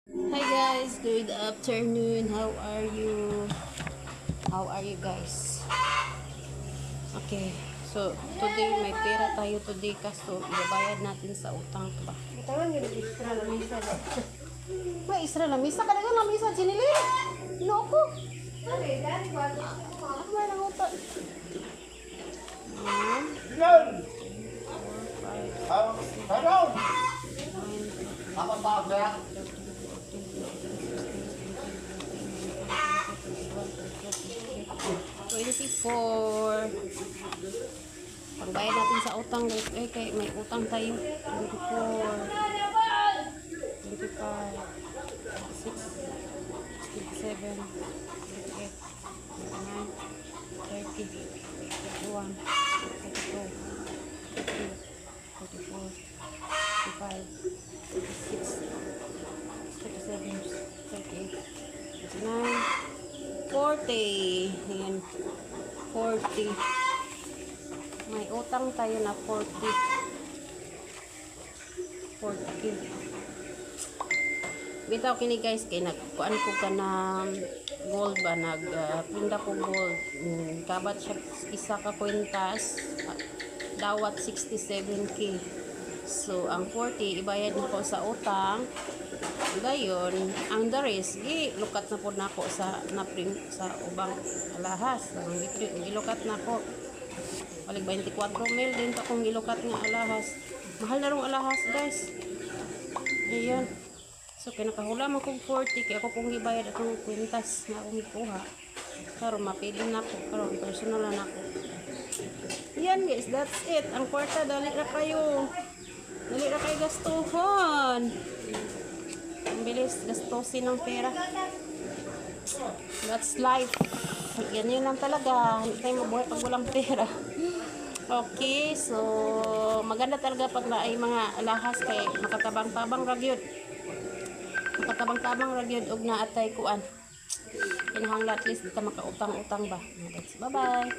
Hi guys, good afternoon. How are you? How are you guys? Okay, so today may pera tayo today kaso ibabayad natin sa utang ba? Tangan yung extra na misa. May Israel na misa ka na misa sinili. Loko. May nang utang. $24. Pagbayad natin sa utang guys. Kay may utang tayo. 24. 25. 26. 27. 28. 29. 30. 31. 32. 33. 34. 35. 36. 37. 38. 39. 40. Ayan. 40. May utang tayo na 40. 40. Bitaw kini guys kay nagkuan ko ka na gold ba pinda ko gold. Kabat siya isa ka kwintas. Dawat 67k. So ang 40 ibayad nako sa utang. Dayon ang the rest lukat na pod nako sa napring sa ubang alahas. Ang gilukat nako. Balik 24 mil din ta kung gilukat nga alahas. Mahal na rong alahas guys. Ayan. So kinakahula man kog 40 kay ako kung gibayad atong kwintas nga akong gikuha. Karon mapili na ko karon personal na ako. Yan guys, that's it. Ang kwarta dali ra kayo. Dali ra kayo gastuhon. Ang bilis gastusin ng pera. That's life. Yan yun lang talaga. Hindi tayo mabuhay pag walang pera. Okay, so maganda talaga pag na ay mga alahas kay makatabang-tabang ragyod. Makatabang-tabang ragyod og naatay kuan. Inahangla at least kita makautang-utang ba. Bye-bye.